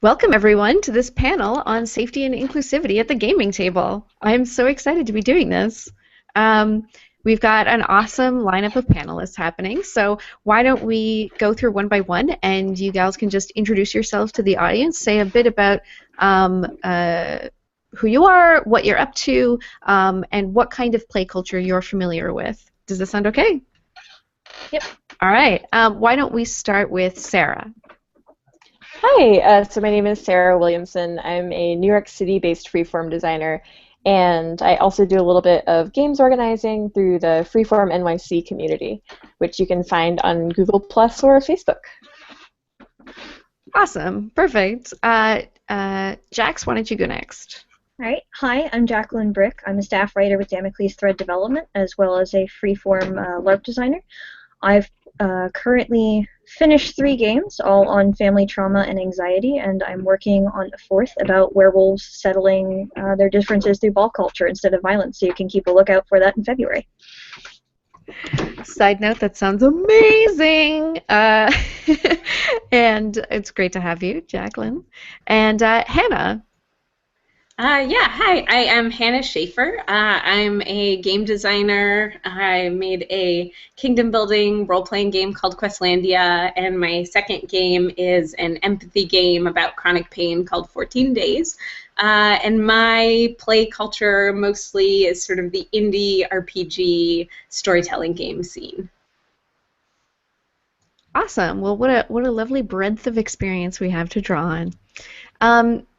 Welcome, everyone, to this panel on safety and inclusivity at the gaming table. I'm so excited to be doing this. We've got an awesome lineup of panelists happening, so why don't we go through one by one, and you gals can just introduce yourselves to the audience, say a bit about who you are, what you're up to, and what kind of play culture you're familiar with. Does this sound okay? Yep. All right. Why don't we start with Sarah? Hi, so my name is Sara Williamson. I'm a New York City-based freeform designer, and I also do a little bit of games organizing through the Freeform NYC community, which you can find on Google Plus or Facebook. Awesome. Perfect. Jax, why don't you go next? All right. Hi, I'm Jacqueline Bryk. I'm a staff writer with Damocles Thread Development, as well as a freeform LARP designer. I've currently finished 3 games, all on family trauma and anxiety, and I'm working on a 4th about werewolves settling their differences through ball culture instead of violence, so you can keep a lookout for that in February. Side note, that sounds amazing! And it's great to have you, Jacqueline. And Hannah. Yeah, hi, I am Hannah Schaefer. I'm a game designer. I made a kingdom building role-playing game called Questlandia, and my second game is an empathy game about chronic pain called 14 Days. And my play culture mostly is sort of the indie RPG storytelling game scene. Awesome. Well, what a lovely breadth of experience we have to draw on.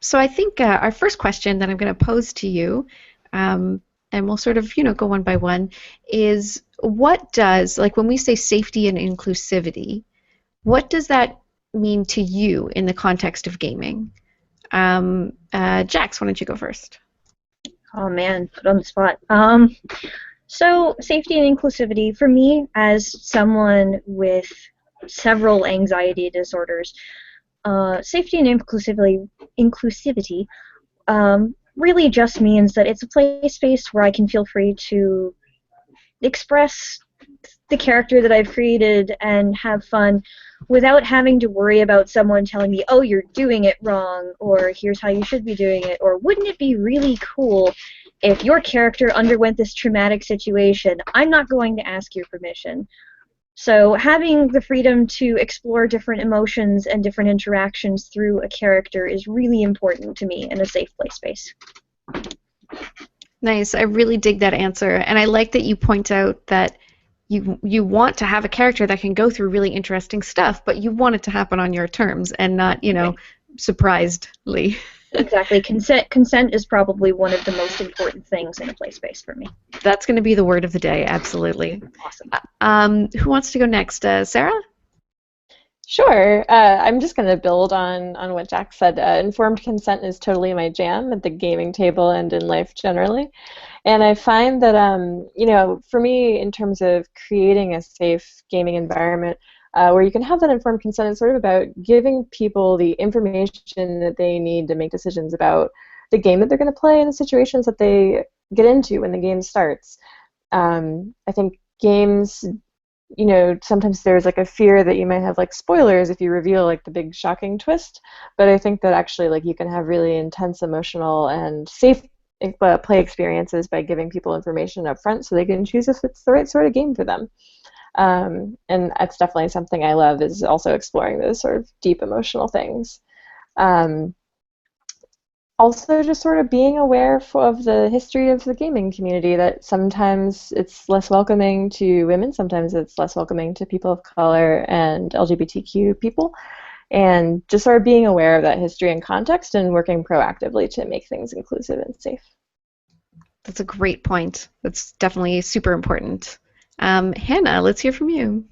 So I think our first question that I'm going to pose to you, and we'll sort of, go one by one, is what does, like when we say safety and inclusivity, what does that mean to you in the context of gaming? Jax, why don't you go first? Oh man, put on the spot. So safety and inclusivity, for me, as someone with several anxiety disorders, safety and inclusivity really just means that it's a play space where I can feel free to express the character that I've created and have fun without having to worry about someone telling me, oh, you're doing it wrong, or here's how you should be doing it, or wouldn't it be really cool if your character underwent this traumatic situation? I'm not going to ask your permission. So having the freedom to explore different emotions and different interactions through a character is really important to me in a safe play space. Nice. I really dig that answer. And I like that you point out that you want to have a character that can go through really interesting stuff, but you want it to happen on your terms and not, surprisedly. Exactly. Consent is probably one of the most important things in a play space for me. That's going to be the word of the day, absolutely. Awesome. Who wants to go next? Sarah? Sure. I'm just going to build on what Jack said. Informed consent is totally my jam at the gaming table and in life generally. And I find that, for me, in terms of creating a safe gaming environment, where you can have that informed consent, is sort of about giving people the information that they need to make decisions about the game that they're going to play and the situations that they get into when the game starts. I think games, sometimes there's like a fear that you might have like spoilers if you reveal like the big shocking twist, but I think that actually like you can have really intense emotional and safe play experiences by giving people information up front so they can choose if it's the right sort of game for them. And that's definitely something I love, is also exploring those sort of deep emotional things. Also just sort of being aware of the history of the gaming community, that sometimes it's less welcoming to women, sometimes it's less welcoming to people of color and LGBTQ people, and just sort of being aware of that history and context and working proactively to make things inclusive and safe. That's a great point. That's definitely super important. Hannah, let's hear from you.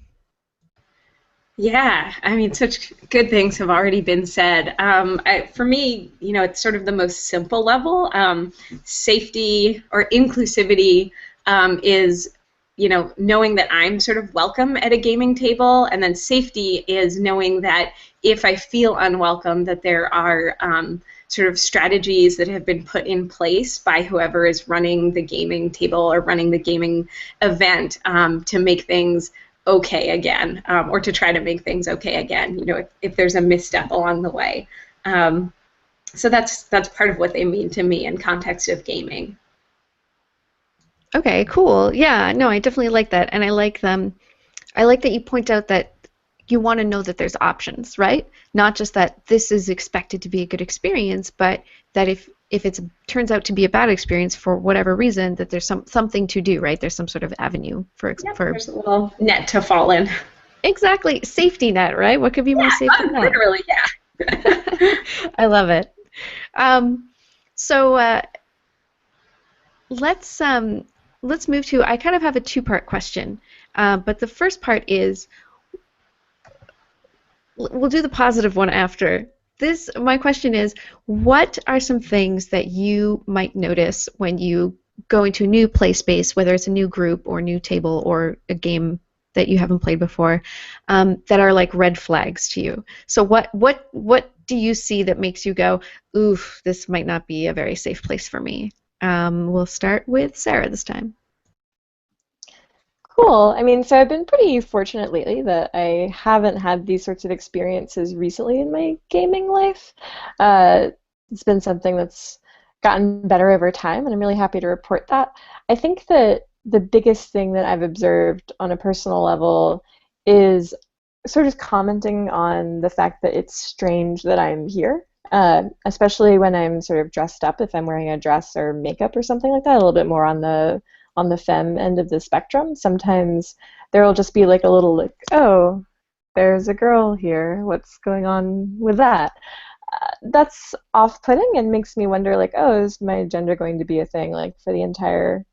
Yeah, I mean, such good things have already been said. For me, it's sort of the most simple level. Safety or inclusivity is, knowing that I'm sort of welcome at a gaming table, and then safety is knowing that if I feel unwelcome, that there are sort of strategies that have been put in place by whoever is running the gaming table or running the gaming event to make things okay again, or to try to make things okay again, if there's a misstep along the way. So that's part of what they mean to me in context of gaming. Okay, cool. Yeah, no, I definitely like that, and I like them. I like that you point out that you want to know that there's options, right? Not just that this is expected to be a good experience, but that if it turns out to be a bad experience for whatever reason, that there's something to do, right? There's some sort of avenue Yep, for there's a little net to fall in. exactly safety net, right? What could be more safe than that? Literally, yeah. I love it. So let's move to. I kind of have a two-part question, but the first part is we'll do the positive one after. My question is, what are some things that you might notice when you go into a new play space, whether it's a new group or new table or a game that you haven't played before, that are like red flags to you? So what do you see that makes you go, oof, this might not be a very safe place for me? We'll start with Sarah this time. Cool. I mean, so I've been pretty fortunate lately that I haven't had these sorts of experiences recently in my gaming life. It's been something that's gotten better over time, and I'm really happy to report that. I think that the biggest thing that I've observed on a personal level is sort of commenting on the fact that it's strange that I'm here, especially when I'm sort of dressed up, if I'm wearing a dress or makeup or something like that, a little bit more on the femme end of the spectrum. Sometimes there will just be like a little like, oh, there's a girl here. What's going on with that? That's off-putting and makes me wonder like, oh, is my gender going to be a thing like for the entire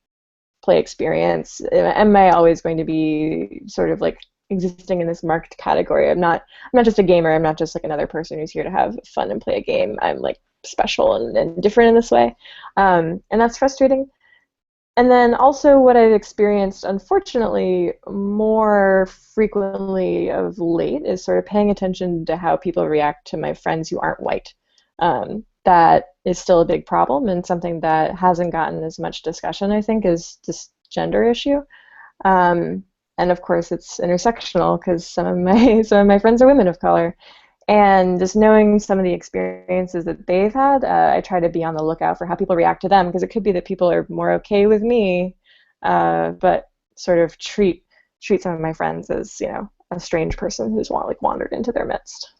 play experience? Am I always going to be sort of like existing in this marked category? I'm not just a gamer. I'm not just like another person who's here to have fun and play a game. I'm like special and different in this way, and that's frustrating. And then also what I've experienced, unfortunately, more frequently of late is sort of paying attention to how people react to my friends who aren't white. That is still a big problem and something that hasn't gotten as much discussion, I think, as this gender issue. And of course, it's intersectional because some of my friends are women of color. And just knowing some of the experiences that they've had, I try to be on the lookout for how people react to them, because it could be that people are more okay with me, but sort of treat some of my friends as, you know, a strange person who's wandered into their midst.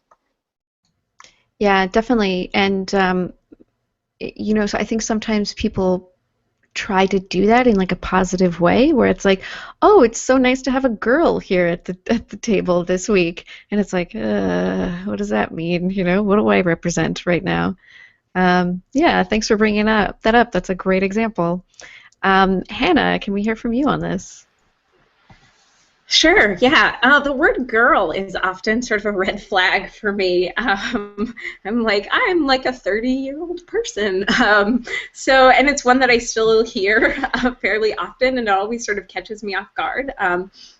Yeah, definitely. And you know, so I think sometimes people try to do that in like a positive way where it's like, oh, it's so nice to have a girl here at the table this week, and it's like, what does that mean? You know, what do I represent right now? Yeah, thanks for bringing that up. That's a great example. Hannah, can we hear from you on this? Sure, yeah. The word girl is often sort of a red flag for me. I'm like a 30-year-old person. And it's one that I still hear fairly often, and it always sort of catches me off guard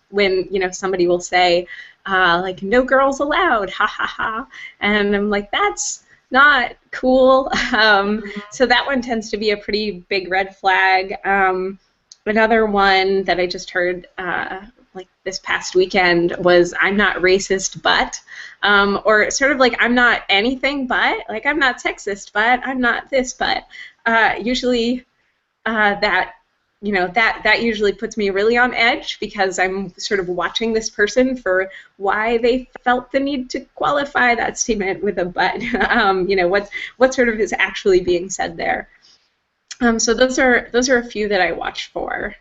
when, you know, somebody will say, like, no girls allowed, ha ha ha. And I'm like, that's not cool. So that one tends to be a pretty big red flag. Another one that I just heard like this past weekend was I'm not racist but, or sort of like I'm not anything but, like I'm not sexist but, I'm not this but. Usually that, you know, that usually puts me really on edge because I'm sort of watching this person for why they felt the need to qualify that statement with a but. You know, what sort of is actually being said there. So those are a few that I watch for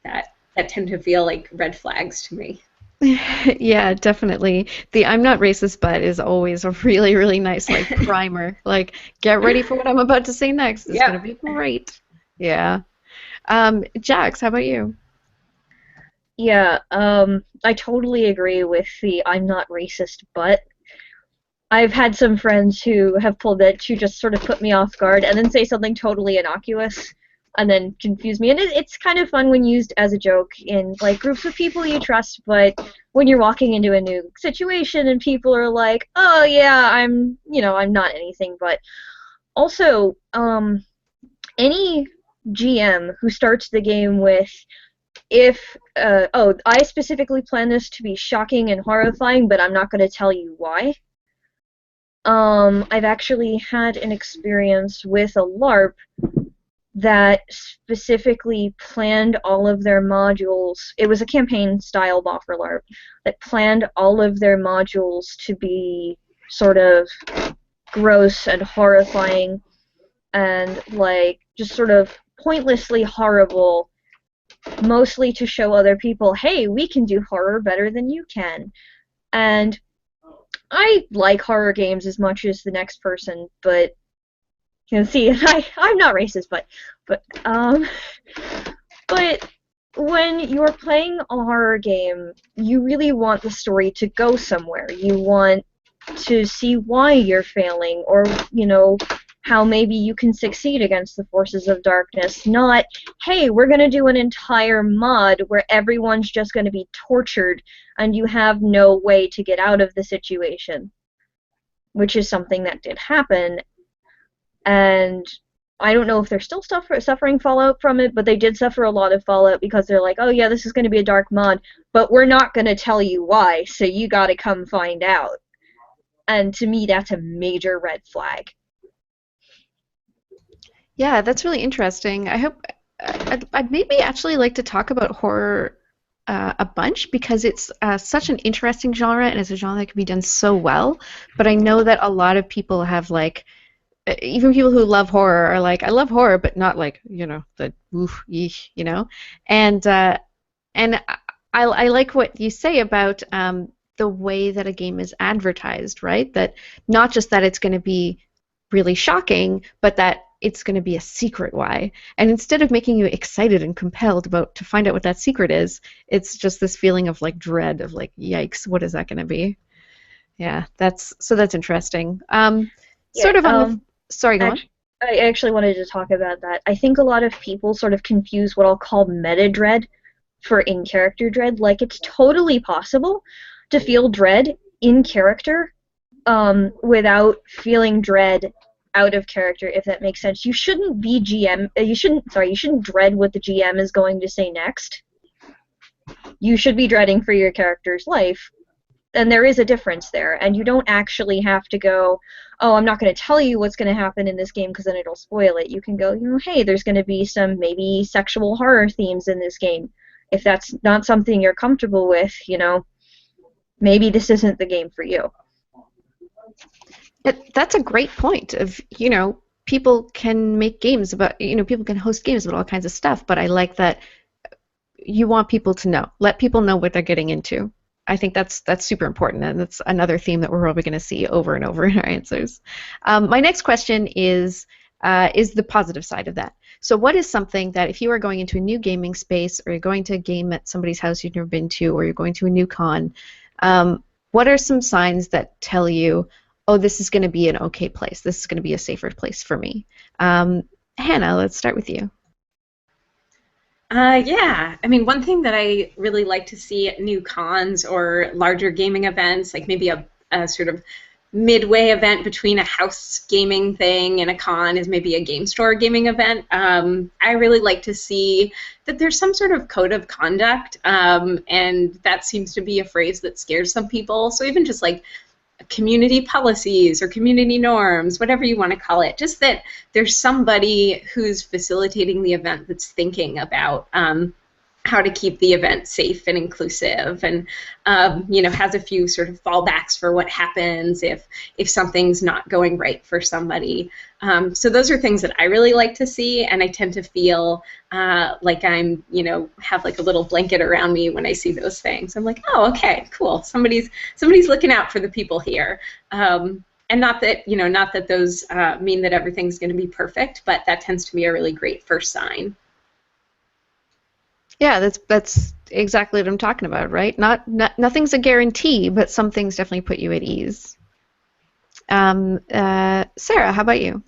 that tend to feel like red flags to me. Yeah, definitely. The I'm not racist but is always a really, really nice like primer. Like, get ready for what I'm about to say next. It's gonna be great. Yeah. Jax, how about you? Yeah, I totally agree with the I'm not racist, but I've had some friends who have pulled it to just sort of put me off guard and then say something totally innocuous and then confuse me. And it's kind of fun when used as a joke in like groups of people you trust, but when you're walking into a new situation and people are like, oh yeah, I'm not anything, but also any GM who starts the game with I specifically plan this to be shocking and horrifying, but I'm not going to tell you why. I've actually had an experience with a LARP that specifically planned all of their modules. It was a campaign-style boffer LARP that planned all of their modules to be sort of gross and horrifying and, like, just sort of pointlessly horrible, mostly to show other people, hey, we can do horror better than you can. And I like horror games as much as the next person, but you can see I'm not racist, but when you're playing a horror game, you really want the story to go somewhere. You want to see why you're failing, or how maybe you can succeed against the forces of darkness. Not, hey, we're going to do an entire mod where everyone's just going to be tortured and you have no way to get out of the situation, which is something that did happen. And I don't know if they're still suffering fallout from it, but they did suffer a lot of fallout because they're like, oh yeah, this is going to be a dark mod, but we're not going to tell you why, so you got to come find out. And to me, that's a major red flag. Yeah, that's really interesting. I hope I'd maybe actually like to talk about horror a bunch, because it's such an interesting genre, and it's a genre that can be done so well. But I know that a lot of people have, like, even people who love horror are like, I love horror, but not like, the oof, yeesh, And I like what you say about the way that a game is advertised, right? That not just that it's going to be really shocking, but that it's going to be a secret why. And instead of making you excited and compelled to find out what that secret is, it's just this feeling of, like, dread of, like, yikes, what is that going to be? Yeah, that's interesting. Sort of on the... Sorry, go on. I actually wanted to talk about that. I think a lot of people sort of confuse what I'll call meta dread for in-character dread. Like, it's totally possible to feel dread in character without feeling dread out of character, if that makes sense. You shouldn't be you shouldn't dread what the GM is going to say next. You should be dreading for your character's life. And there is a difference there, and you don't actually have to go, oh, I'm not going to tell you what's going to happen in this game because then it'll spoil it. You can go, hey, there's going to be some maybe sexual horror themes in this game. If that's not something you're comfortable with, maybe this isn't the game for you. That's a great point of, people can make games about, people can host games about all kinds of stuff, but I like that you want people to know. Let people know what they're getting into. I think that's super important, and that's another theme that we're probably going to see over and over in our answers. My next question is the positive side of that. So what is something that if you are going into a new gaming space, or you're going to a game at somebody's house you've never been to, or you're going to a new con, what are some signs that tell you, oh, this is going to be an okay place, this is going to be a safer place for me? Hannah, let's start with you. Yeah, I mean, one thing that I really like to see at new cons or larger gaming events, like maybe a sort of midway event between a house gaming thing and a con, is maybe a game store gaming event. I really like to see that there's some sort of code of conduct, and that seems to be a phrase that scares some people. So even just like community policies or community norms, whatever you want to call it, just that there's somebody who's facilitating the event that's thinking about how to keep the event safe and inclusive, and has a few sort of fallbacks for what happens if something's not going right for somebody. So those are things that I really like to see, and I tend to feel like I'm, have like a little blanket around me when I see those things. I'm like, oh, okay, cool. Somebody's looking out for the people here. And not that those mean that everything's going to be perfect, but that tends to be a really great first sign. Yeah, that's exactly what I'm talking about, right? Nothing's a guarantee, but some things definitely put you at ease. Sarah, how about you?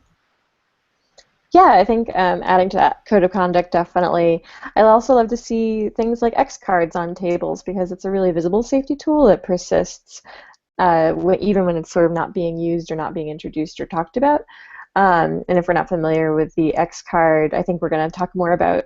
Yeah, I think adding to that code of conduct, definitely. I also love to see things like X cards on tables, because it's a really visible safety tool that persists even when it's sort of not being used or not being introduced or talked about. And if we're not familiar with the X card, I think we're going to talk more about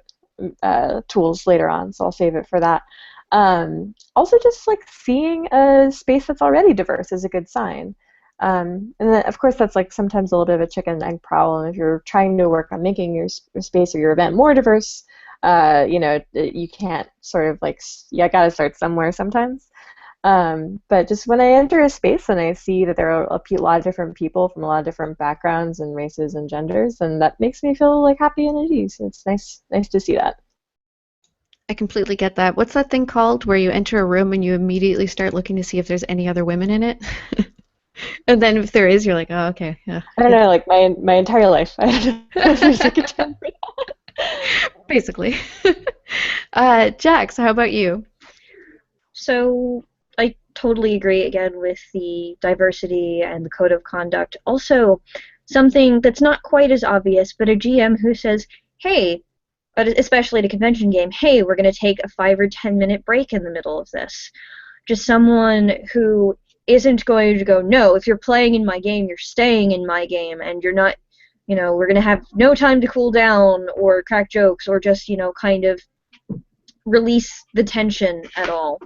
tools later on, so I'll save it for that. Also, just like seeing a space that's already diverse is a good sign. And then, of course, that's like sometimes a little bit of a chicken and egg problem. If you're trying to work on making your space or your event more diverse, you know, you can't sort of like, you got to start somewhere sometimes. But just when I enter a space and I see that there are a lot of different people from a lot of different backgrounds and races and genders, and that makes me feel like happy and at ease. It's nice to see that. I completely get that. What's that thing called where you enter a room and you immediately start looking to see if there's any other women in it? And then if there is, you're like, oh, okay, yeah. I don't know, like my entire life. I don't know if there's like a term for that. Basically. Jax, how about you? So I totally agree again with the diversity and the code of conduct. Also, something that's not quite as obvious, but a GM who says, hey, especially at a convention game, hey, we're going to take a 5 or 10 minute break in the middle of this. Just someone who isn't going to go, no, if you're playing in my game, you're staying in my game, and you're not, you know, we're going to have no time to cool down or crack jokes or just, you know, kind of release the tension at all.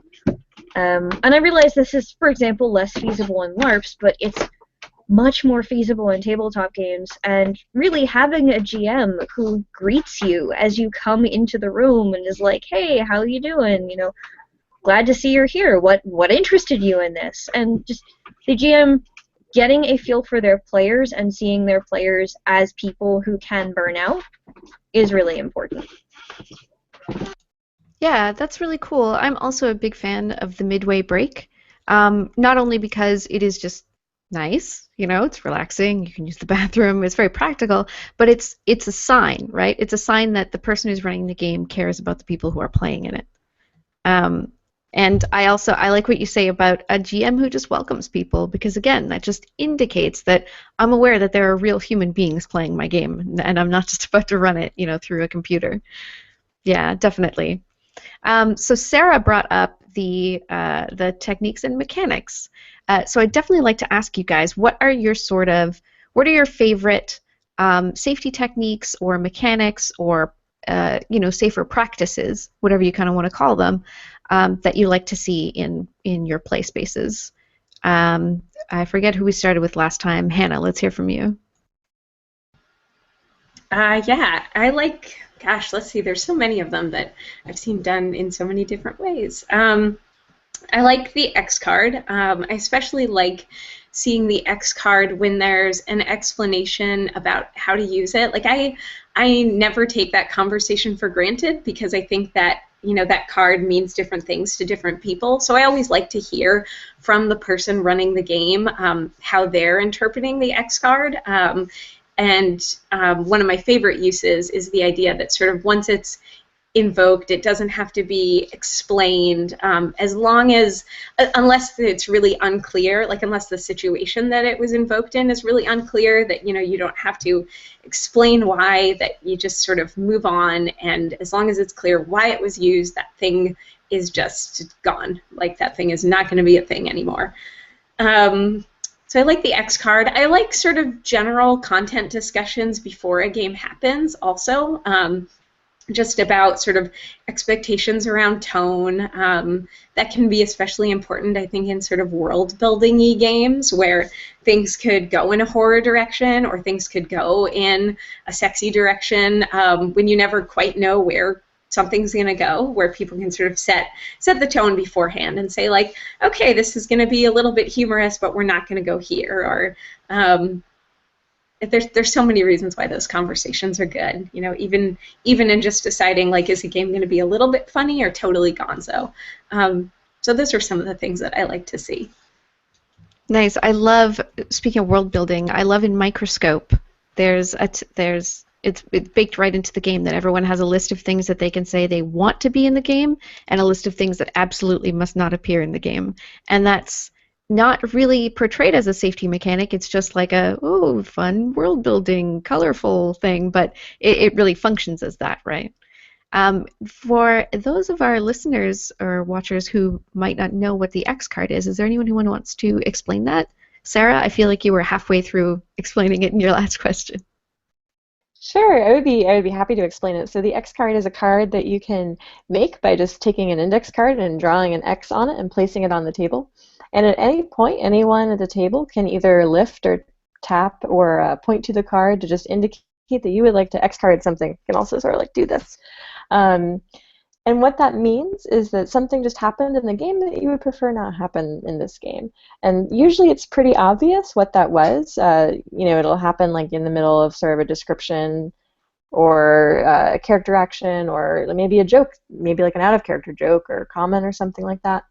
And I realize this is, for example, less feasible in LARPs, but it's much more feasible in tabletop games, and really having a GM who greets you as you come into the room and is like, hey, how you doing? You know, glad to see you're here. What interested you in this? And just the GM getting a feel for their players and seeing their players as people who can burn out is really important. Yeah, that's really cool. I'm also a big fan of the midway break, not only because it is just nice, you know, it's relaxing, you can use the bathroom, it's very practical, but it's a sign, right? It's a sign that the person who's running the game cares about the people who are playing in it. And I like what you say about a GM who just welcomes people, because again, that just indicates that I'm aware that there are real human beings playing my game, and I'm not just about to run it, you know, through a computer. Yeah, definitely. So Sara brought up the techniques and mechanics. So I'd definitely like to ask you guys, what are your favorite safety techniques or mechanics or you know, safer practices, whatever you kind of want to call them, that you like to see in your play spaces? I forget who we started with last time. Hannah, let's hear from you. Yeah, I like, gosh, let's see, there's so many of them that I've seen done in so many different ways. I like the X card. I especially like seeing the X card when there's an explanation about how to use it. Like I never take that conversation for granted, because I think that, you know, that card means different things to different people. So I always like to hear from the person running the game how they're interpreting the X card. And one of my favorite uses is the idea that sort of once it's invoked, it doesn't have to be explained, as long as, unless it's really unclear, like unless the situation that it was invoked in is really unclear, that, you know, you don't have to explain why, that you just sort of move on, and as long as it's clear why it was used, that thing is just gone. Like that thing is not going to be a thing anymore. So I like the X card. I like sort of general content discussions before a game happens also. Just about sort of expectations around tone. That can be especially important, I think, in sort of world-building-y games where things could go in a horror direction or things could go in a sexy direction, when you never quite know where something's going to go, where people can sort of set the tone beforehand and say, like, okay, this is going to be a little bit humorous, but we're not going to go here, or there's so many reasons why those conversations are good. You know, even in just deciding, like, is the game going to be a little bit funny or totally gonzo? So those are some of the things that I like to see. Nice. I love, speaking of world building, I love in Microscope, it's baked right into the game that everyone has a list of things that they can say they want to be in the game and a list of things that absolutely must not appear in the game. And that's not really portrayed as a safety mechanic. It's just like a, oh, fun world building, colorful thing, but it really functions as that, right? For those of our listeners or watchers who might not know what the X card is there anyone who wants to explain that? Sara, I feel like you were halfway through explaining it in your last question. Sure, I would be happy to explain it. So the X card is a card that you can make by just taking an index card and drawing an X on it and placing it on the table. And at any point, anyone at the table can either lift or tap or point to the card to just indicate that you would like to X card something. You can also sort of like do this. And what that means is that something just happened in the game that you would prefer not happen in this game. And usually it's pretty obvious what that was. It'll happen like in the middle of sort of a description or a character action or maybe a joke, maybe like an out-of-character joke or comment or something like that.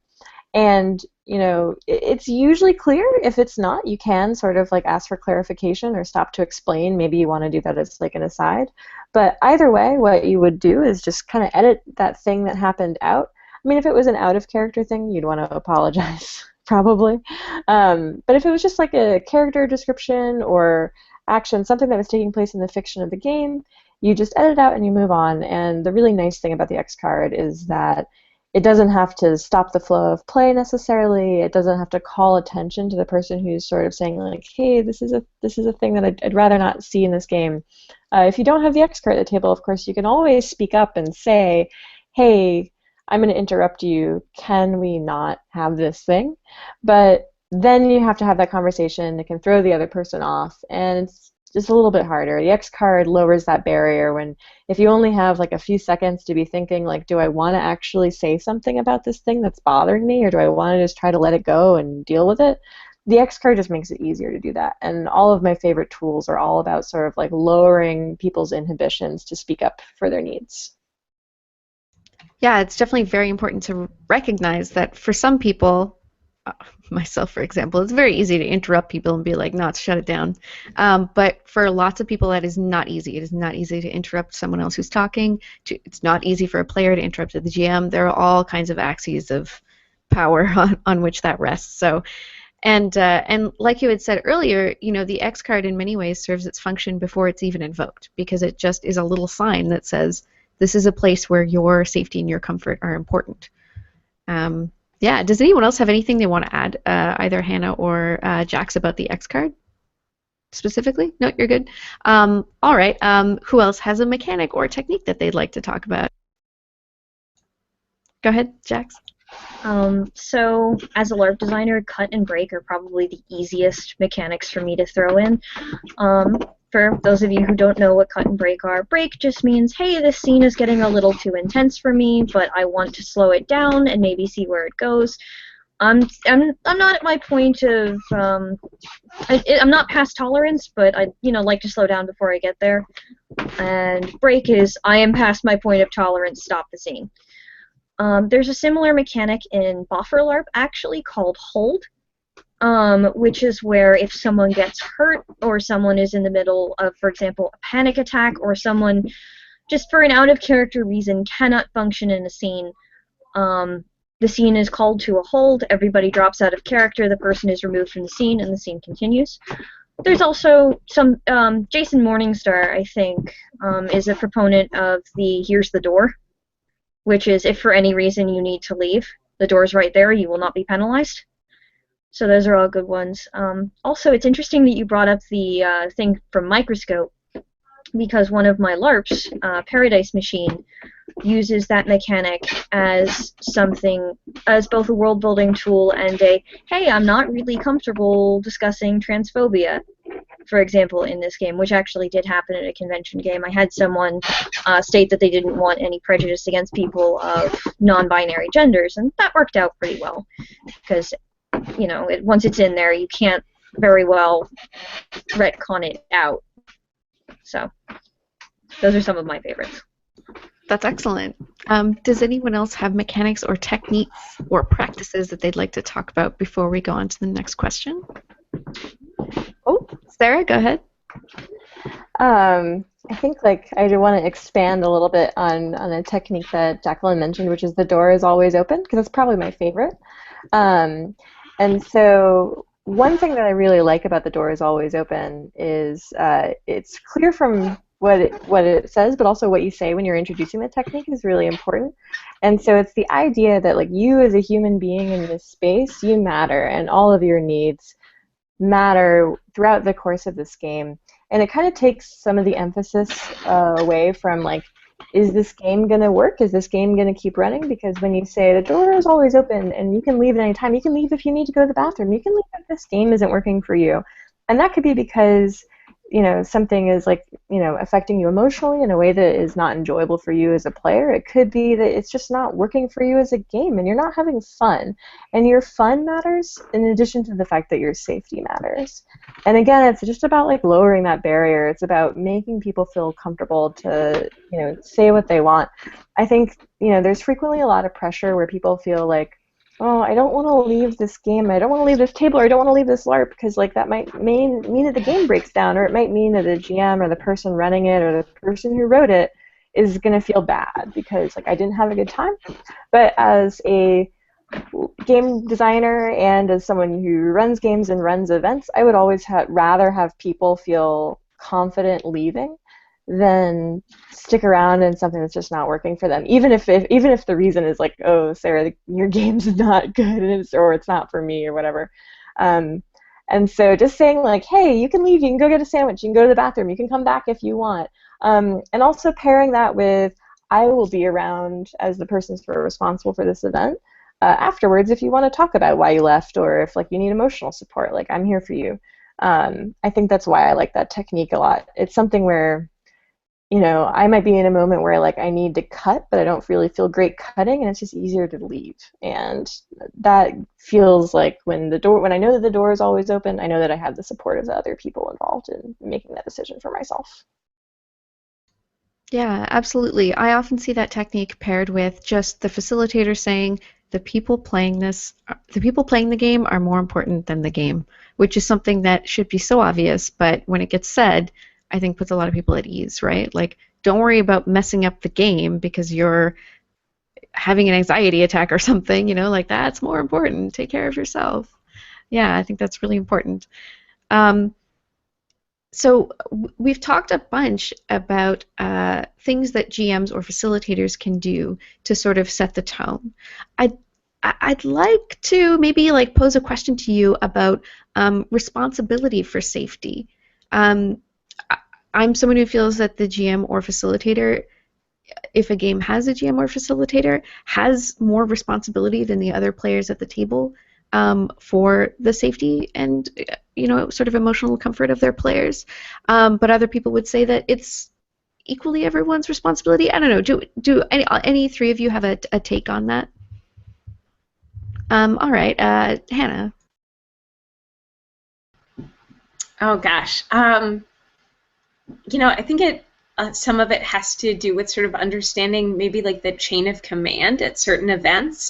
And, it's usually clear. If it's not, you can sort of like ask for clarification or stop to explain. Maybe you want to do that as like an aside. But either way, what you would do is just kind of edit that thing that happened out. I mean, if it was an out-of-character thing, you'd want to apologize, probably. But if it was just like a character description or action, something that was taking place in the fiction of the game, you just edit out and you move on. And the really nice thing about the X card is that it doesn't have to stop the flow of play necessarily. It doesn't have to call attention to the person who's sort of saying like, hey, this is a thing that I'd rather not see in this game. If you don't have the X card at the table, of course, you can always speak up and say, hey, I'm going to interrupt you. Can we not have this thing? But then you have to have that conversation. It can throw the other person off, and it's just a little bit harder. The X card lowers that barrier when if you only have like a few seconds to be thinking like, do I want to actually say something about this thing that's bothering me, or do I want to just try to let it go and deal with it? The X card just makes it easier to do that. And all of my favorite tools are all about sort of like lowering people's inhibitions to speak up for their needs. Yeah, it's definitely very important to recognize that for some people, myself, for example, it's very easy to interrupt people and be like, no, shut it down. But for lots of people, that is not easy. It is not easy to interrupt someone else who's talking. It's not easy for a player to interrupt the GM. There are all kinds of axes of power on which that rests. So, and like you had said earlier, the X card in many ways serves its function before it's even invoked, because it just is a little sign that says, this is a place where your safety and your comfort are important. Yeah, does anyone else have anything they want to add, either Hannah or Jax, about the X card specifically? No, you're good. All right, who else has a mechanic or technique that they'd like to talk about? Go ahead, Jax. So as a LARP designer, cut and break are probably the easiest mechanics for me to throw in. For those of you who don't know what cut and break are, break just means, hey, this scene is getting a little too intense for me, but I want to slow it down and maybe see where it goes. I'm not at my point of I'm not past tolerance, but I like to slow down before I get there. And break is I am past my point of tolerance. Stop the scene. There's a similar mechanic in buffer LARP actually called hold. Which is where if someone gets hurt or someone is in the middle of, for example, a panic attack, or someone just for an out-of-character reason cannot function in a scene, the scene is called to a hold, everybody drops out of character, the person is removed from the scene, and the scene continues. There's also some, Jason Morningstar, I think, is a proponent of the here's the door, which is if for any reason you need to leave, the door's right there, you will not be penalized. So those are all good ones. Also, it's interesting that you brought up the thing from Microscope, because one of my LARPs, Paradise Machine, uses that mechanic as something, as both a world-building tool and a, hey, I'm not really comfortable discussing transphobia, for example, in this game, which actually did happen at a convention game. I had someone state that they didn't want any prejudice against people of non-binary genders, and that worked out pretty well, because once it's in there, you can't very well retcon it out. So, those are some of my favorites. That's excellent. Does anyone else have mechanics or techniques or practices that they'd like to talk about before we go on to the next question? Oh, Sarah, go ahead. I think I do want to expand a little bit on a technique that Jacqueline mentioned, which is the door is always open, because it's probably my favorite. And so one thing that I really like about the door is always open is it's clear from what it says, but also what you say when you're introducing the technique is really important. And so it's the idea that you as a human being in this space, you matter, and all of your needs matter throughout the course of this game. And it kind of takes some of the emphasis away from is this game going to work? Is this game going to keep running? Because when you say the door is always open and you can leave at any time, you can leave if you need to go to the bathroom, you can leave if this game isn't working for you. And that could be because, you know, something is like, you know, affecting you emotionally in a way that is not enjoyable for you as a player. It could be that it's just not working for you as a game and you're not having fun. And your fun matters in addition to the fact that your safety matters. And again, it's just about like lowering that barrier. It's about making people feel comfortable to, you know, say what they want. I think, you know, there's frequently a lot of pressure where people feel like, oh, I don't want to leave this game, I don't want to leave this table, or I don't want to leave this LARP because like that might mean that the game breaks down, or it might mean that the GM or the person running it or the person who wrote it is going to feel bad because like I didn't have a good time. But as a game designer and as someone who runs games and runs events, I would always rather have people feel confident leaving than stick around in something that's just not working for them, even if the reason is like, oh, Sarah, your game's not good, or it's not for me, or whatever. And so just saying like, hey, you can leave, you can go get a sandwich, you can go to the bathroom, you can come back if you want. And also pairing that with, I will be around as the person responsible for this event afterwards if you want to talk about why you left, or if like you need emotional support, like I'm here for you. I think that's why I like that technique a lot. It's something where, you know, I might be in a moment where like I need to cut, but I don't really feel great cutting, and it's just easier to leave. And that feels like when I know that the door is always open, I know that I have the support of the other people involved in making that decision for myself. Yeah, absolutely. I often see that technique paired with just the facilitator saying the people playing the game are more important than the game, which is something that should be so obvious, but when it gets said, I think puts a lot of people at ease, right? Like, don't worry about messing up the game because you're having an anxiety attack or something, you know, like that's more important. Take care of yourself. Yeah, I think that's really important. So we've talked a bunch about things that GMs or facilitators can do to sort of set the tone. I'd like to maybe like pose a question to you about responsibility for safety. I'm someone who feels that the GM or facilitator, if a game has a GM or facilitator, has more responsibility than the other players at the table for the safety and, you know, sort of emotional comfort of their players. But other people would say that it's equally everyone's responsibility. I don't know. Do any three of you have a take on that? All right, Hannah. Oh gosh. You know, I think some of it has to do with sort of understanding maybe like the chain of command at certain events.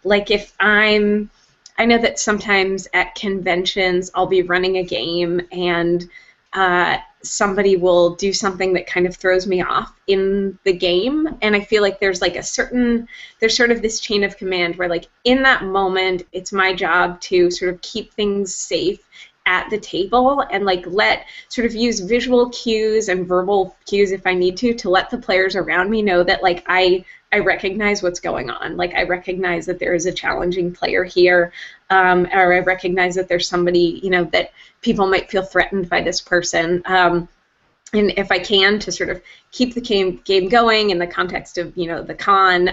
Like if I know that sometimes at conventions I'll be running a game and somebody will do something that kind of throws me off in the game, and I feel like there's sort of this chain of command where like in that moment it's my job to sort of keep things safe at the table and like sort of use visual cues and verbal cues if I need to let the players around me know that like I recognize what's going on. Like I recognize that there is a challenging player here, or I recognize that there's somebody, you know, that people might feel threatened by this person. And if I can, to sort of keep the game going in the context of, you know, the con,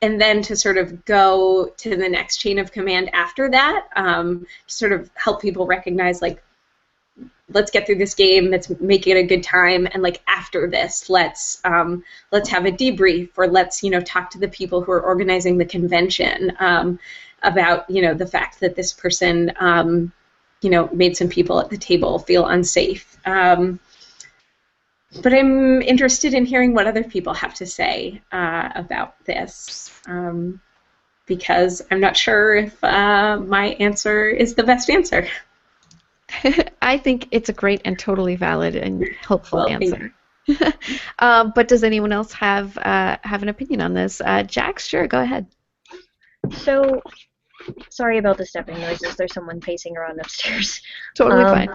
and then to sort of go to the next chain of command after that, to sort of help people recognize, like, let's get through this game, let's make it a good time, and like after this, let's have a debrief, or let's, you know, talk to the people who are organizing the convention about, you know, the fact that this person, you know, made some people at the table feel unsafe. But I'm interested in hearing what other people have to say about this, because I'm not sure if my answer is the best answer. I think it's a great and totally valid and helpful answer. But does anyone else have an opinion on this? Jax, sure, go ahead. So, sorry about the stepping noises. There's someone pacing around upstairs. Totally fine.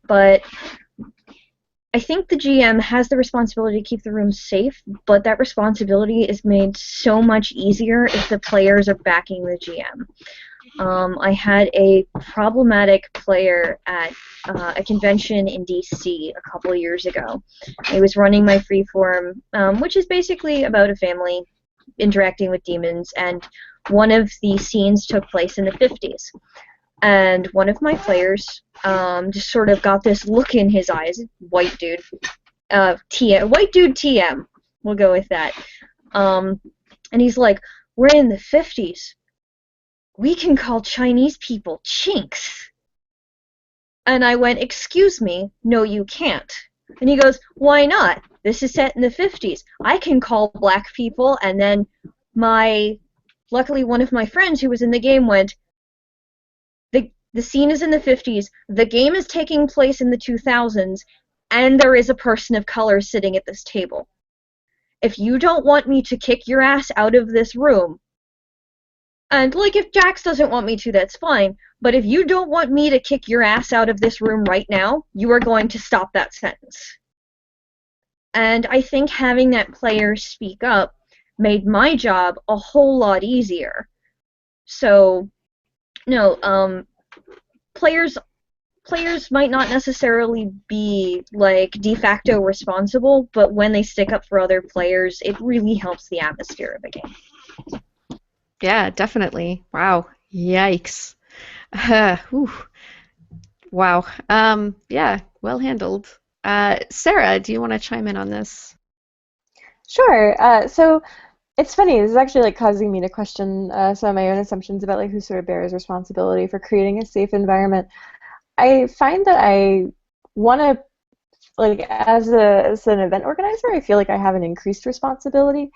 But I think the GM has the responsibility to keep the room safe, but that responsibility is made so much easier if the players are backing the GM. I had a problematic player at a convention in DC a couple of years ago. I was running my freeform, which is basically about a family interacting with demons, and one of the scenes took place in the 50s. And one of my players just sort of got this look in his eyes, white dude, white dude TM, we'll go with that. And he's like, "We're in the 50s. We can call Chinese people chinks." And I went, "Excuse me, no you can't." And he goes, "Why not? This is set in the 50s. I can call black people." And then luckily one of my friends who was in the game went, the scene is in the 50s, the game is taking place in the 2000s, and there is a person of color sitting at this table. If you don't want me to kick your ass out of this room, and like if Jax doesn't want me to, that's fine, but if you don't want me to kick your ass out of this room right now, you are going to stop that sentence. And I think having that player speak up made my job a whole lot easier. So, no, players might not necessarily be like de facto responsible, but when they stick up for other players, it really helps the atmosphere of a game. Yeah, definitely. Wow. Yikes. Whew. Wow. Yeah, well handled. Sarah, do you want to chime in on this? Sure. So it's funny. This is actually like causing me to question some of my own assumptions about like who sort of bears responsibility for creating a safe environment. I find that I want to, like, as an event organizer, I feel like I have an increased responsibility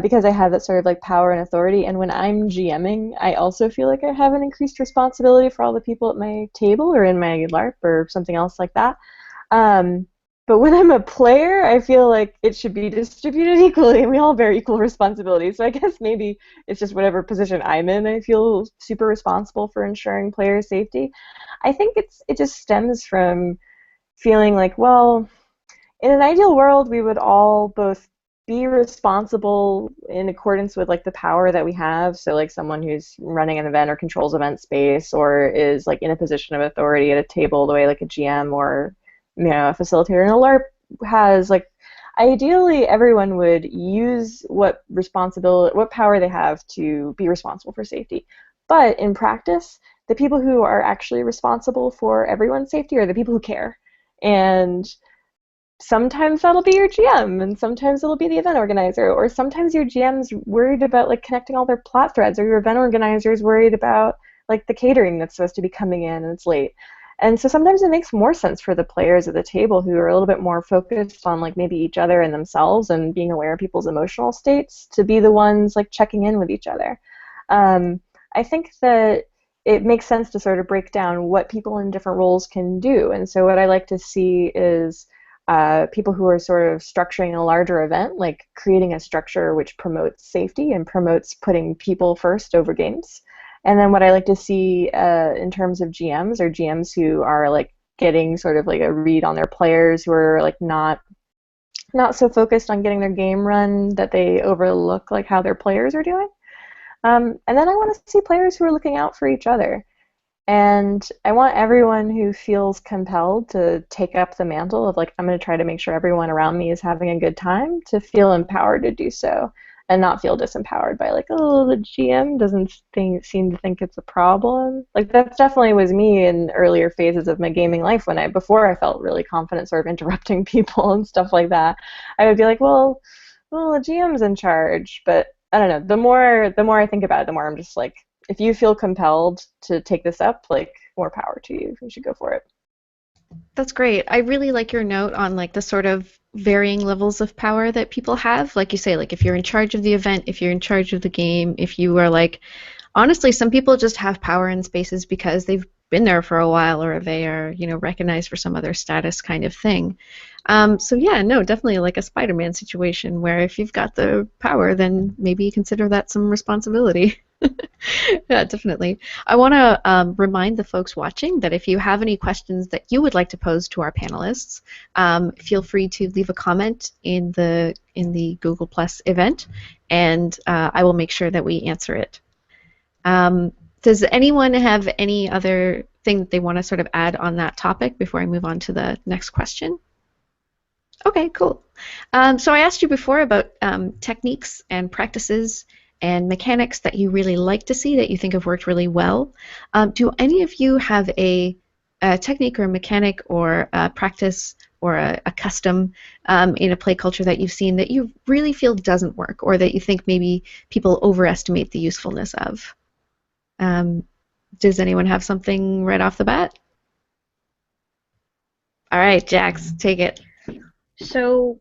because I have that sort of like power and authority. And when I'm GMing, I also feel like I have an increased responsibility for all the people at my table or in my LARP or something else like that. But when I'm a player, I feel like it should be distributed equally, and we all bear equal responsibility. So I guess maybe it's just whatever position I'm in, I feel super responsible for ensuring player safety. I think it just stems from feeling like, well, in an ideal world, we would all both be responsible in accordance with like the power that we have. So like someone who's running an event or controls event space or is like in a position of authority at a table, the way like a GM or a facilitator in a LARP has, like, ideally everyone would use what power they have to be responsible for safety. But in practice, the people who are actually responsible for everyone's safety are the people who care. And sometimes that'll be your GM, and sometimes it'll be the event organizer, or sometimes your GM's worried about like connecting all their plot threads, or your event organizer's worried about like the catering that's supposed to be coming in and it's late. And so sometimes it makes more sense for the players at the table who are a little bit more focused on like maybe each other and themselves and being aware of people's emotional states to be the ones like checking in with each other. I think that it makes sense to sort of break down what people in different roles can do. And so what I like to see is people who are sort of structuring a larger event, like creating a structure which promotes safety and promotes putting people first over games. And then what I like to see in terms of GMs are GMs who are like getting sort of like a read on their players, who are like not so focused on getting their game run that they overlook like how their players are doing. And then I want to see players who are looking out for each other. And I want everyone who feels compelled to take up the mantle of like, I'm going to try to make sure everyone around me is having a good time, to feel empowered to do so and not feel disempowered by like, oh, the GM doesn't seem to think it's a problem. Like that definitely was me in earlier phases of my gaming life before I felt really confident sort of interrupting people and stuff like that. I would be like, well, the GM's in charge. But I don't know, the more I think about it, the more I'm just like, if you feel compelled to take this up, like, more power to you. You should go for it. That's great. I really like your note on like the sort of varying levels of power that people have. Like you say, like if you're in charge of the event, if you're in charge of the game, if you are like, honestly, some people just have power in spaces because they've been there for a while or they are, recognized for some other status kind of thing. So yeah, no, definitely like a Spider-Man situation where if you've got the power, then maybe consider that some responsibility. Yeah, definitely. I want to remind the folks watching that if you have any questions that you would like to pose to our panelists, feel free to leave a comment in the Google Plus event, and I will make sure that we answer it. Does anyone have any other thing that they want to sort of add on that topic before I move on to the next question? Okay, cool. So I asked you before about techniques and practices and mechanics that you really like to see that you think have worked really well. Do any of you have a technique or a mechanic or a practice or a custom in a play culture that you've seen that you really feel doesn't work, or that you think maybe people overestimate the usefulness of? Does anyone have something right off the bat? All right, Jax, take it. So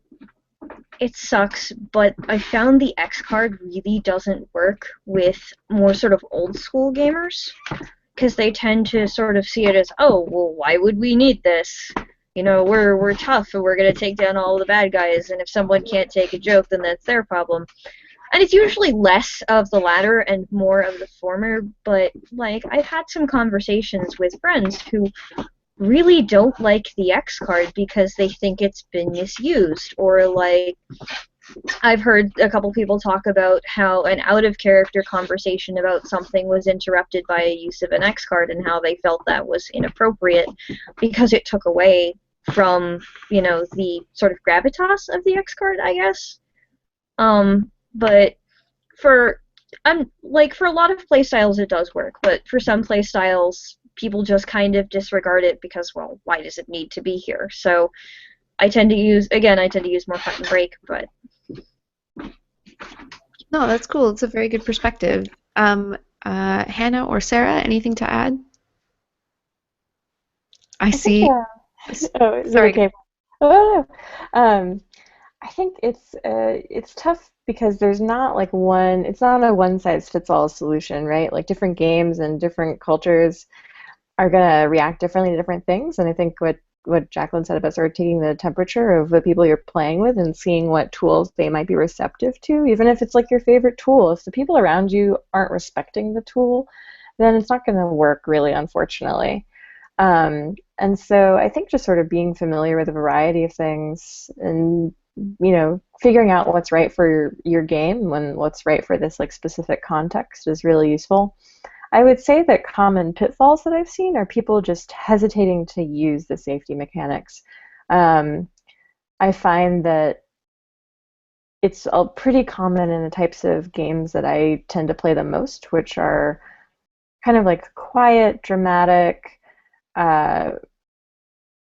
it sucks, but I found the X card really doesn't work with more sort of old school gamers, because they tend to sort of see it as, oh, well, why would we need this? You know, we're tough and we're gonna take down all the bad guys, and if someone can't take a joke, then that's their problem. And it's usually less of the latter and more of the former, but like I've had some conversations with friends who really don't like the X card because they think it's been misused, or like I've heard a couple people talk about how an out-of-character conversation about something was interrupted by a use of an X card and how they felt that was inappropriate because it took away from, you know, the sort of gravitas of the X card, I guess. But for for a lot of playstyles it does work, but for some playstyles people just kind of disregard it because, well, why does it need to be here? So I tend to use more cut and break, but No, that's cool. It's a very good perspective. Hannah or Sarah, anything to add? I see. Oh, is Sorry. it okay? Oh, no. I think it's tough because there's not like one. It's not a one-size-fits-all solution, right? Like different games and different cultures are gonna react differently to different things, and I think what Jacqueline said about sort of taking the temperature of the people you're playing with and seeing what tools they might be receptive to, even if it's like your favorite tool. If the people around you aren't respecting the tool, then it's not going to work really, unfortunately. And so I think just sort of being familiar with a variety of things and, you know, figuring out what's right for your game and what's right for this like specific context is really useful. I would say that common pitfalls that I've seen are people just hesitating to use the safety mechanics. I find that it's pretty common in the types of games that I tend to play the most, which are kind of like quiet, dramatic,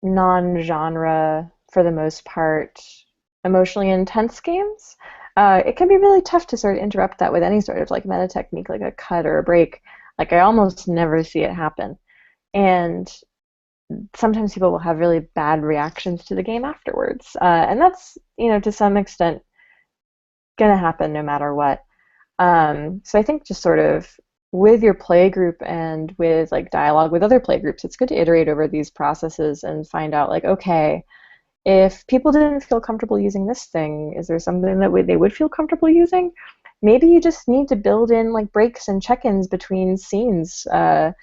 non-genre, for the most part, emotionally intense games. It can be really tough to sort of interrupt that with any sort of like meta technique, like a cut or a break. Like I almost never see it happen. And sometimes people will have really bad reactions to the game afterwards. And that's, you know, to some extent going to happen no matter what. So I think just sort of with your play group and with like dialogue with other play groups, it's good to iterate over these processes and find out like, okay, if people didn't feel comfortable using this thing, is there something that they would feel comfortable using? Maybe you just need to build in like breaks and check-ins between scenes so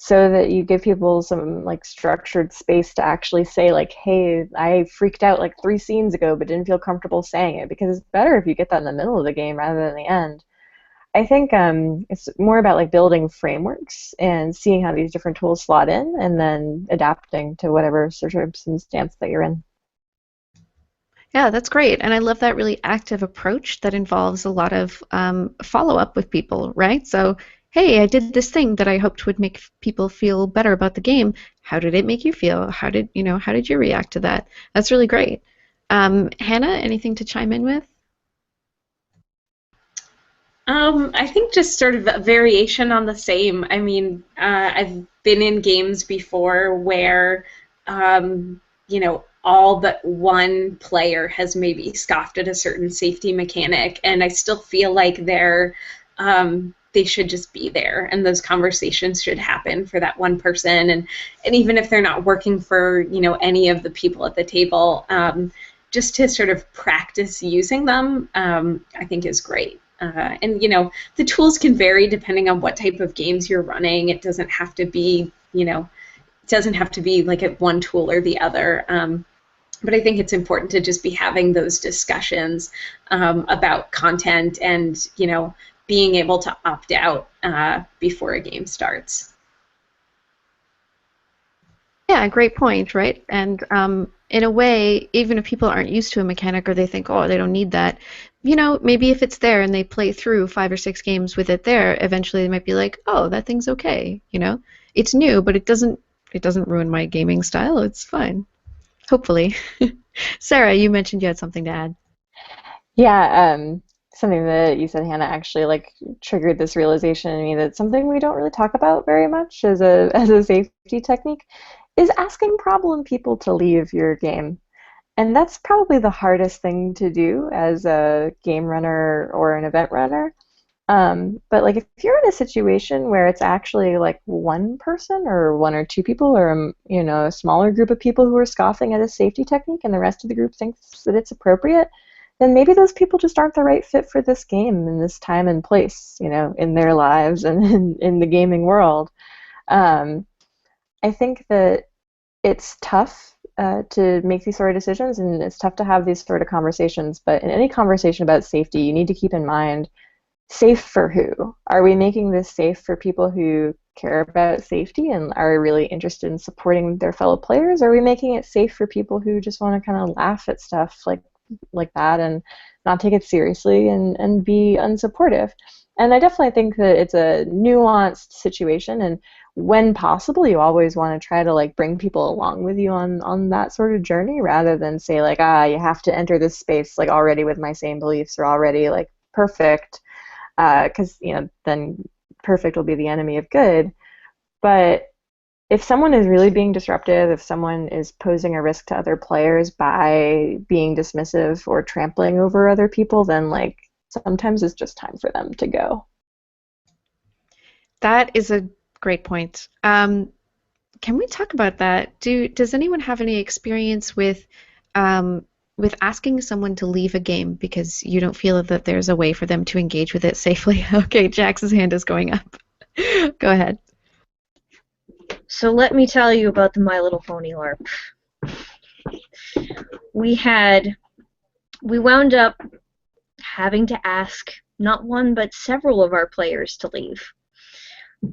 that you give people some like structured space to actually say like, hey, I freaked out like 3 scenes ago but didn't feel comfortable saying it, because it's better if you get that in the middle of the game rather than the end. I think it's more about like building frameworks and seeing how these different tools slot in and then adapting to whatever circumstance that you're in. Yeah, that's great. And I love that really active approach that involves a lot of follow-up with people, right? So, hey, I did this thing that I hoped would make people feel better about the game. How did it make you feel? How did you react to that? That's really great. Hannah, anything to chime in with? I think just sort of a variation on the same. I mean, I've been in games before where, all but one player has maybe scoffed at a certain safety mechanic, and I still feel like they should just be there, and those conversations should happen for that one person, and even if they're not working for, any of the people at the table, just to sort of practice using them, I think is great. And the tools can vary depending on what type of games you're running. It doesn't have to be, like at one tool or the other. But I think it's important to just be having those discussions about content and, being able to opt out before a game starts. Yeah, great point, right? And in a way, even if people aren't used to a mechanic or they think, oh, they don't need that, you know, maybe if it's there and they play through 5 or 6 games with it there, eventually they might be like, oh, that thing's okay, you know? It's new, but it doesn't ruin my gaming style. It's fine. Hopefully. Sarah, you mentioned you had something to add. Yeah, something that you said, Hannah, actually like triggered this realization in me that something we don't really talk about very much as a safety technique is asking problem people to leave your game. And that's probably the hardest thing to do as a game runner or an event runner. But like if you're in a situation where it's actually like one person or one or two people or you know, a smaller group of people who are scoffing at a safety technique and the rest of the group thinks that it's appropriate, then maybe those people just aren't the right fit for this game in this time and place, you know, in their lives and in the gaming world. I think that it's tough to make these sort of decisions, and it's tough to have these sort of conversations. But in any conversation about safety, you need to keep in mind, safe for who? Are we making this safe for people who care about safety and are really interested in supporting their fellow players? Or are we making it safe for people who just want to kind of laugh at stuff like that and not take it seriously and be unsupportive? And I definitely think that it's a nuanced situation, and when possible, you always want to try to like bring people along with you on that sort of journey, rather than say like, you have to enter this space like already with my same beliefs or already like perfect, because you know then perfect will be the enemy of good. But if someone is really being disruptive, if someone is posing a risk to other players by being dismissive or trampling over other people, then like sometimes it's just time for them to go. That is a great point. Can we talk about that? Does anyone have any experience with asking someone to leave a game because you don't feel that there's a way for them to engage with it safely? Okay, Jax's hand is going up. Go ahead. So let me tell you about the My Little Pony LARP. We wound up having to ask not one but several of our players to leave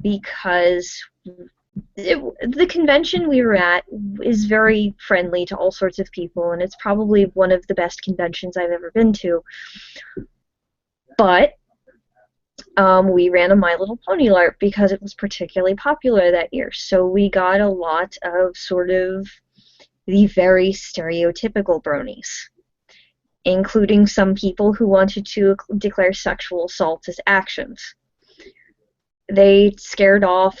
because the convention we were at is very friendly to all sorts of people, and it's probably one of the best conventions I've ever been to. But we ran a My Little Pony LARP because it was particularly popular that year, so we got a lot of sort of the very stereotypical bronies, including some people who wanted to declare sexual assault as actions. They scared off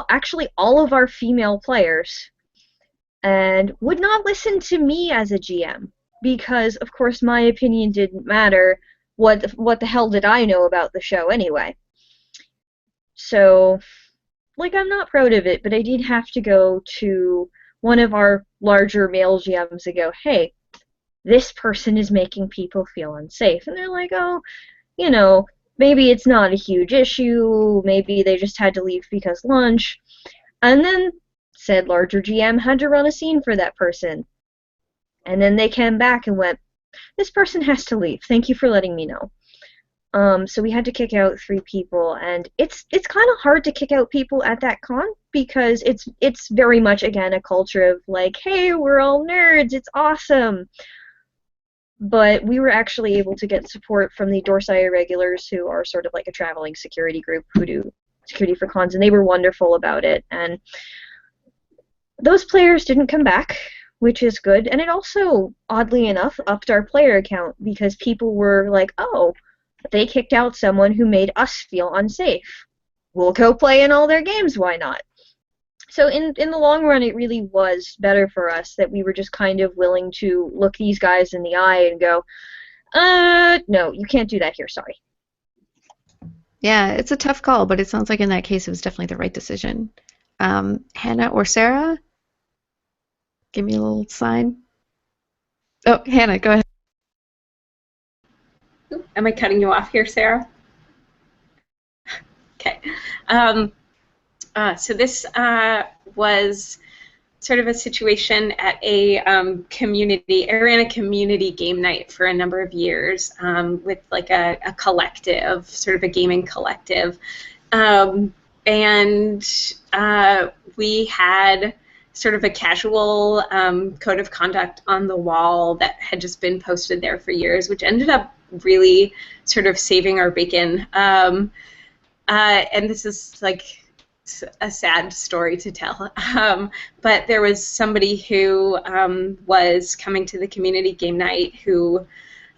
actually all of our female players, and would not listen to me as a GM because, of course, my opinion didn't matter. What the hell did I know about the show anyway? So, like, I'm not proud of it, but I did have to go to one of our larger male GMs and go, hey, this person is making people feel unsafe. And they're like, oh, you know, maybe it's not a huge issue, maybe they just had to leave because lunch. And then said larger GM had to run a scene for that person. And then they came back and went, this person has to leave. Thank you for letting me know. So we had to kick out 3 people, and it's kind of hard to kick out people at that con because it's very much, again, a culture of like, hey, we're all nerds, it's awesome. But we were actually able to get support from the Dorsai regulars, who are sort of like a traveling security group who do security for cons, and they were wonderful about it. And those players didn't come back, which is good. And it also, oddly enough, upped our player count because people were like, oh, they kicked out someone who made us feel unsafe. We'll go play in all their games, why not? So in the long run, it really was better for us that we were just kind of willing to look these guys in the eye and go, no, you can't do that here, sorry. Yeah, it's a tough call, but it sounds like in that case it was definitely the right decision. Hannah or Sarah? Give me a little sign. Oh, Hannah, go ahead. Am I cutting you off here, Sarah? Okay. So this was sort of a situation at a community. I ran a community game night for a number of years with like a collective, sort of a gaming collective. And we had sort of a casual code of conduct on the wall that had just been posted there for years, which ended up really sort of saving our bacon. And this is like a sad story to tell. But there was somebody who was coming to the community game night who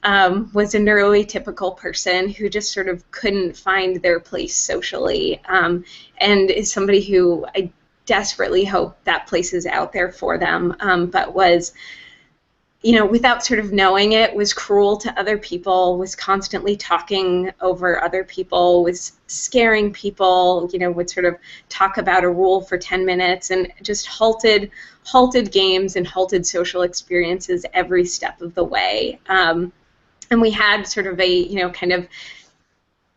was a neuroatypical person who just sort of couldn't find their place socially, and is somebody who I desperately hope that place is out there for them, but was, you know, without sort of knowing it, was cruel to other people, was constantly talking over other people, was scaring people, you know, would sort of talk about a rule for 10 minutes and just halted games and halted social experiences every step of the way. And we had sort of a, you know, kind of,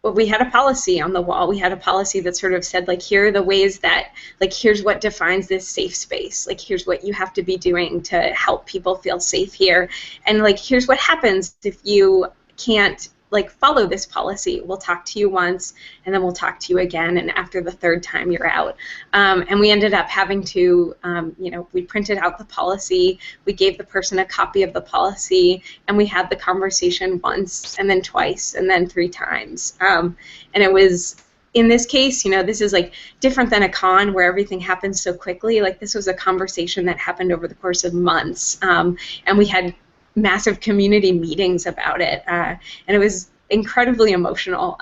well, we had a policy on the wall. We had a policy that sort of said, like, here are the ways that, like, here's what defines this safe space. Like, here's what you have to be doing to help people feel safe here. And, like, here's what happens if you can't, like, follow this policy. We'll talk to you once, and then we'll talk to you again, and after the third time, you're out. And we ended up having to, you know, we printed out the policy, we gave the person a copy of the policy, and we had the conversation once, and then twice, and then 3 times. And it was, in this case, you know, this is, like, different than a con where everything happens so quickly. Like, this was a conversation that happened over the course of months, and we had massive community meetings about it, and it was incredibly emotional,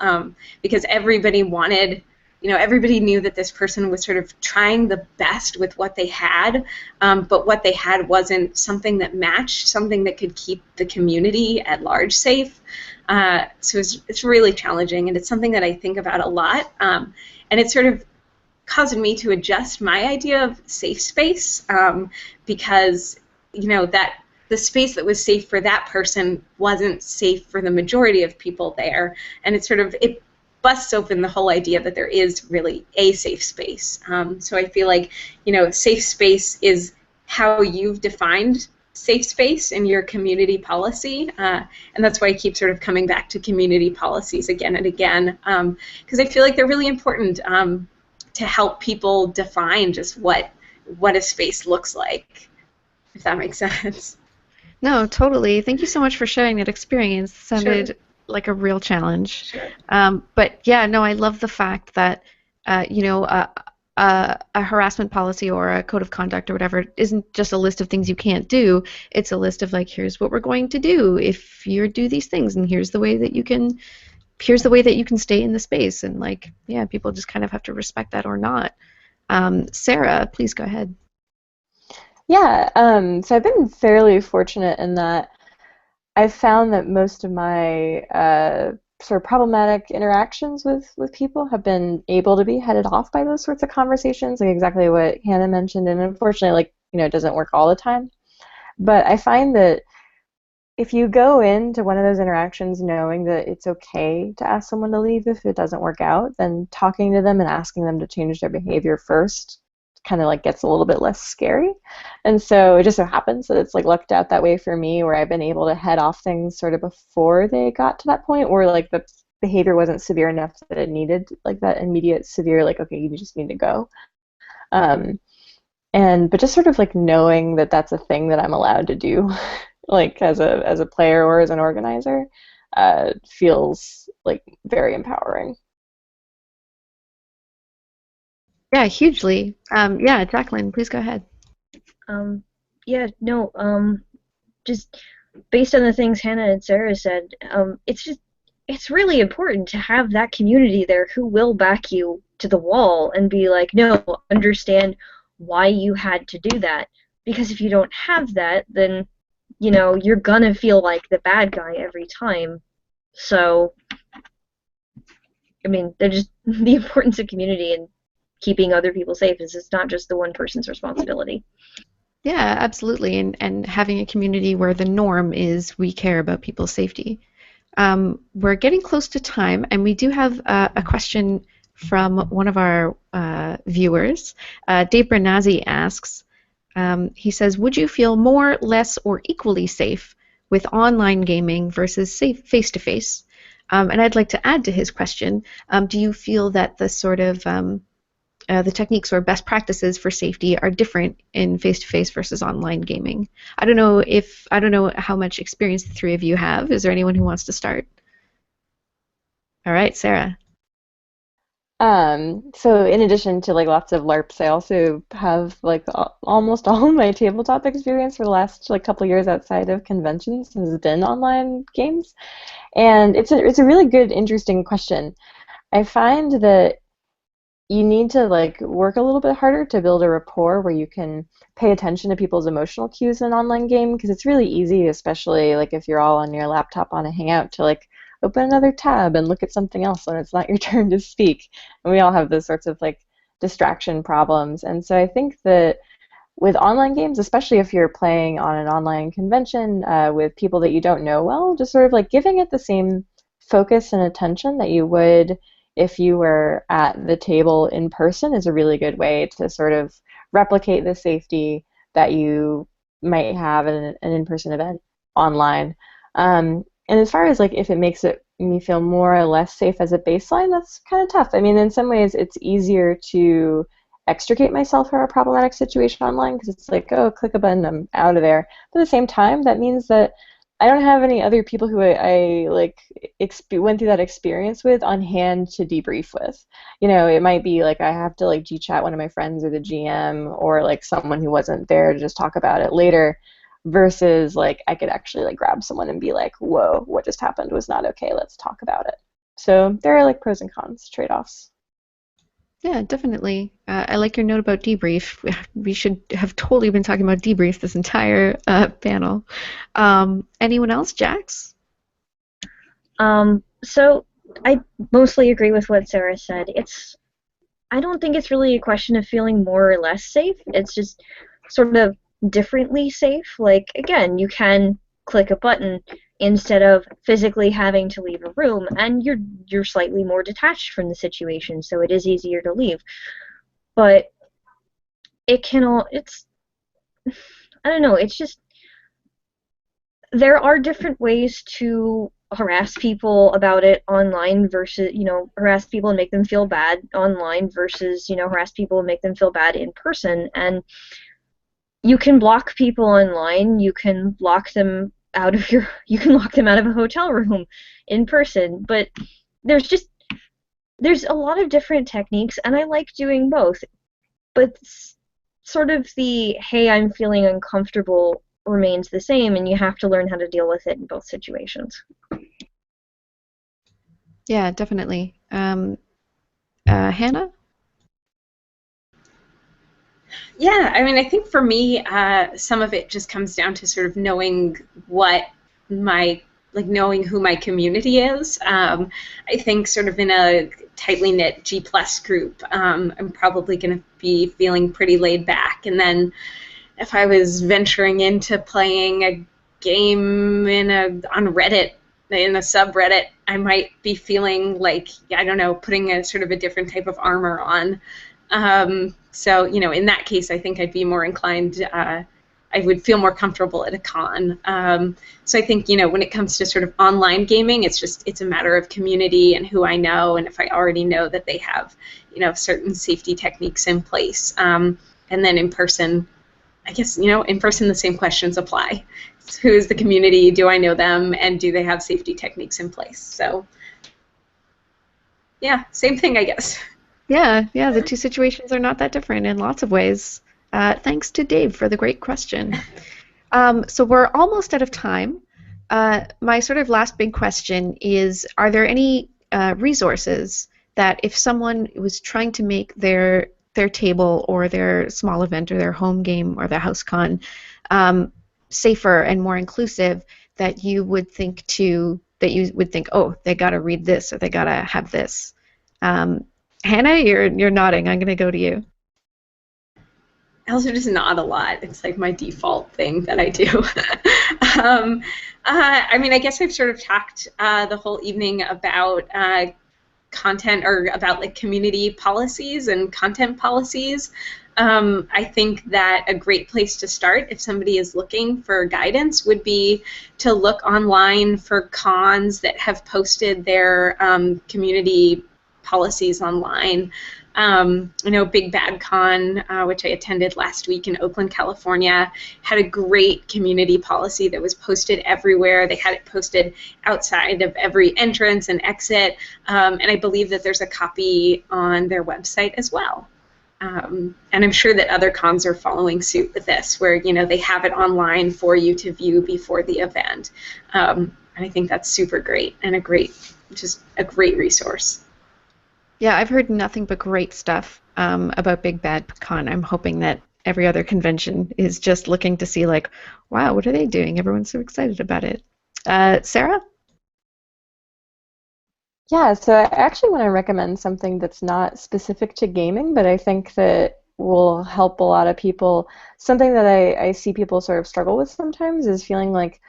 because everybody wanted, you know, everybody knew that this person was sort of trying the best with what they had, but what they had wasn't something that matched, something that could keep the community at large safe. So it's really challenging, and it's something that I think about a lot, and it sort of caused me to adjust my idea of safe space, because, you know, that the space that was safe for that person wasn't safe for the majority of people there, and it busts open the whole idea that there is really a safe space. So I feel like, you know, safe space is how you've defined safe space in your community policy, and that's why I keep sort of coming back to community policies again and again, because I feel like they're really important to help people define just what a space looks like, if that makes sense. No, totally. Thank you so much for sharing that experience. It sounded Sure. like a real challenge. Sure. But yeah, no, I love the fact that, you know, a harassment policy or a code of conduct or whatever isn't just a list of things you can't do. It's a list of, like, here's what we're going to do if you do these things, and here's the way that you can stay in the space. And, like, yeah, people just kind of have to respect that or not. Sarah, please go ahead. Yeah, so I've been fairly fortunate in that I've found that most of my sort of problematic interactions with people have been able to be headed off by those sorts of conversations, like exactly what Hannah mentioned, and unfortunately, like, you know, it doesn't work all the time. But I find that if you go into one of those interactions knowing that it's okay to ask someone to leave if it doesn't work out, then talking to them and asking them to change their behavior first kind of, like, gets a little bit less scary. And so it just so happens that it's, like, lucked out that way for me, where I've been able to head off things sort of before they got to that point where, like, the behavior wasn't severe enough that it needed, like, that immediate severe, like, okay, you just need to go. But just sort of, like, knowing that that's a thing that I'm allowed to do, like, as a player or as an organizer, feels, like, very empowering. Yeah, hugely. Yeah, Jacqueline, please go ahead. Yeah, no, just based on the things Hannah and Sarah said, it's really important to have that community there who will back you to the wall and be like, no, understand why you had to do that. Because if you don't have that, then, you know, you're gonna feel like the bad guy every time. So, I mean, they're just the importance of community and keeping other people safe is it's not just the one person's responsibility. Yeah, absolutely. And having a community where the norm is we care about people's safety. We're getting close to time, and we do have a question from one of our viewers. Dave Bernazzi asks, He says, would you feel more, less, or equally safe with online gaming versus safe face-to-face? And I'd like to add to his question, do you feel that the sort of the techniques or best practices for safety are different in face-to-face versus online gaming? I don't know how much experience the three of you have. Is there anyone who wants to start? All right, Sarah. So in addition to like lots of LARPs, I also have like almost all of my tabletop experience for the last like couple of years outside of conventions has been online games, and it's a really good, interesting question. I find that you need to like work a little bit harder to build a rapport where you can pay attention to people's emotional cues in an online game, because it's really easy, especially like if you're all on your laptop on a Hangout, to like open another tab and look at something else when it's not your turn to speak. And we all have those sorts of like distraction problems. And so I think that with online games, especially if you're playing on an online convention with people that you don't know well, just sort of like giving it the same focus and attention that you would if you were at the table in person is a really good way to sort of replicate the safety that you might have in an in-person event online. And as far as like if it makes me feel more or less safe as a baseline, that's kind of tough. I mean, in some ways, it's easier to extricate myself from a problematic situation online because it's like, oh, click a button, I'm out of there. But at the same time, that means that I don't have any other people who I like went through that experience with on hand to debrief with. You know, it might be like I have to like G-chat one of my friends or the GM or like someone who wasn't there to just talk about it later, versus like I could actually like grab someone and be like, whoa, what just happened was not okay, let's talk about it. So there are like pros and cons, trade-offs. Yeah, definitely. I like your note about debrief. We should have totally been talking about debrief this entire panel. Anyone else, Jax? So I mostly agree with what Sarah said. I don't think it's really a question of feeling more or less safe. It's just sort of differently safe. Like, again, you can click a button instead of physically having to leave a room, and you're slightly more detached from the situation, so it is easier to leave. But I don't know, it's just there are different ways to harass people about it online versus, harass people and make them feel bad online versus, harass people and make them feel bad in person. And you can block people online, you can lock them out of a hotel room in person, but there's a lot of different techniques, and I like doing both. But sort of the, hey, I'm feeling uncomfortable remains the same, and you have to learn how to deal with it in both situations. Yeah, definitely. Hannah? Yeah, I mean, I think for me, some of it just comes down to sort of knowing knowing who my community is. I think sort of in a tightly knit G+ group, I'm probably going to be feeling pretty laid back. And then if I was venturing into playing a game on Reddit, in a subreddit, I might be feeling like, I don't know, putting a sort of a different type of armor on. So, in that case, I think I'd be more inclined, I would feel more comfortable at a con. So I think, when it comes to sort of online gaming, it's a matter of community and who I know, and if I already know that they have, certain safety techniques in place. And then in person, I guess, in person the same questions apply. Who is the community? Do I know them? And do they have safety techniques in place? So, yeah, same thing, I guess. Yeah, the two situations are not that different in lots of ways. Thanks to Dave for the great question. So we're almost out of time. My sort of last big question is, are there any resources that if someone was trying to make their table or their small event or their home game or their house con safer and more inclusive, that you would think, oh, they got to read this or they got to have this? Hannah, you're nodding. I'm going to go to you. I also just nod a lot. It's like my default thing that I do. I mean, I guess I've sort of talked the whole evening about content, or about like community policies and content policies. I think that a great place to start if somebody is looking for guidance would be to look online for cons that have posted their community policies online. I know Big Bad Con, which I attended last week in Oakland, California, had a great community policy that was posted everywhere. They had it posted outside of every entrance and exit, and I believe that there's a copy on their website as well. And I'm sure that other cons are following suit with this, where they have it online for you to view before the event. And I think that's super great and just a great resource. Yeah, I've heard nothing but great stuff about Big Bad Con. I'm hoping that every other convention is just looking to see, like, wow, what are they doing? Everyone's so excited about it. Sarah? Yeah, so I actually want to recommend something that's not specific to gaming, but I think that will help a lot of people. Something that I see people sort of struggle with sometimes is feeling like,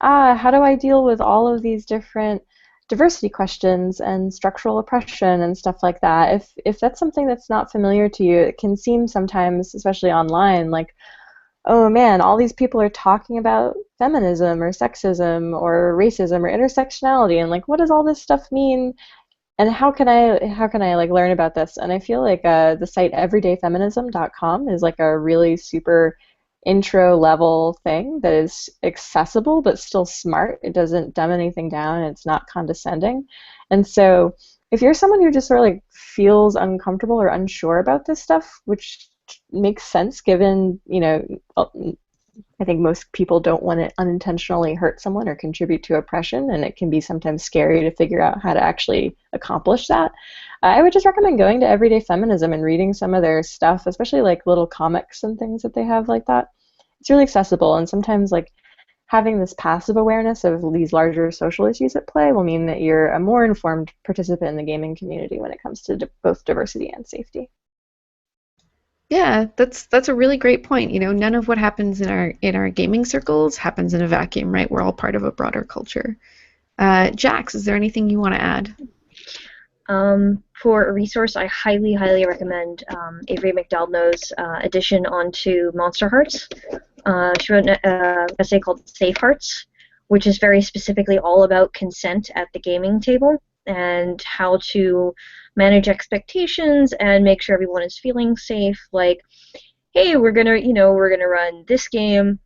how do I deal with all of these different diversity questions and structural oppression and stuff like that? If that's something that's not familiar to you, it can seem sometimes, especially online, like, oh man, all these people are talking about feminism or sexism or racism or intersectionality, and like, what does all this stuff mean? And how can I like learn about this? And I feel like the site everydayfeminism.com is like a really super intro level thing that is accessible but still smart. It doesn't dumb anything down, and it's not condescending. And so if you're someone who just sort of like feels uncomfortable or unsure about this stuff, which makes sense given, I think most people don't want to unintentionally hurt someone or contribute to oppression, and it can be sometimes scary to figure out how to actually accomplish that. I would just recommend going to Everyday Feminism and reading some of their stuff, especially like little comics and things that they have like that. It's really accessible, and sometimes like having this passive awareness of these larger social issues at play will mean that you're a more informed participant in the gaming community when it comes to both diversity and safety. Yeah, that's a really great point. None of what happens in our gaming circles happens in a vacuum, right? We're all part of a broader culture. Jax, is there anything you want to add? For a resource, I highly, highly recommend Avery McDowell's edition onto Monster Hearts. She wrote an essay called Safe Hearts, which is very specifically all about consent at the gaming table and how to manage expectations and make sure everyone is feeling safe. Like, hey, we're gonna run this game,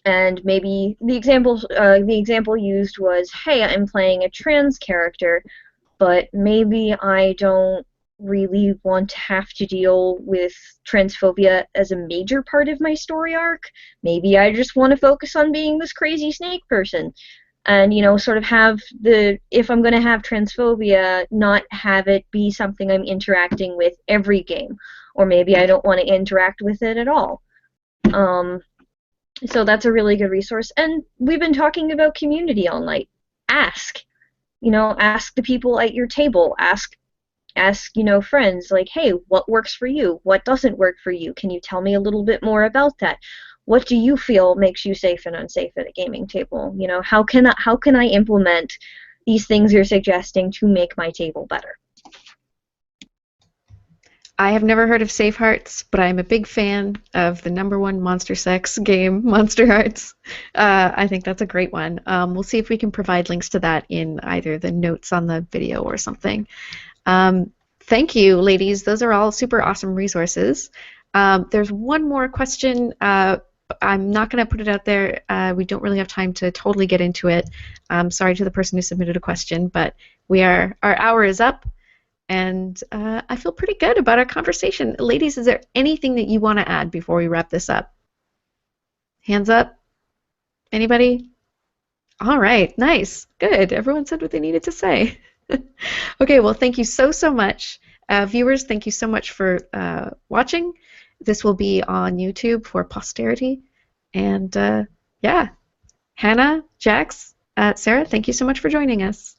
and maybe the example used was, hey, I'm playing a trans character, but maybe I don't really want to have to deal with transphobia as a major part of my story arc. Maybe I just want to focus on being this crazy snake person. And, sort of have if I'm going to have transphobia, not have it be something I'm interacting with every game. Or maybe I don't want to interact with it at all. So that's a really good resource. And we've been talking about community all night. Ask the people at your table. Ask friends, like, hey, what works for you? What doesn't work for you? Can you tell me a little bit more about that? What do you feel makes you safe and unsafe at a gaming table? How can I implement these things you're suggesting to make my table better? I have never heard of Safe Hearts, but I'm a big fan of the #1 monster sex game, Monster Hearts. I think that's a great one. We'll see if we can provide links to that in either the notes on the video or something. Thank you, ladies. Those are all super awesome resources. There's one more question. I'm not going to put it out there. We don't really have time to totally get into it. Sorry to the person who submitted a question, but our hour is up. And I feel pretty good about our conversation. Ladies, is there anything that you want to add before we wrap this up? Hands up? Anybody? All right, nice, good. Everyone said what they needed to say. Okay, well, thank you so much. Viewers, thank you so much for watching. This will be on YouTube for posterity. And yeah, Hannah, Jax, Sarah, thank you so much for joining us.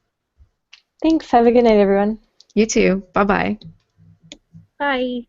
Thanks. Have a good night, everyone. You too. Bye-bye. Bye.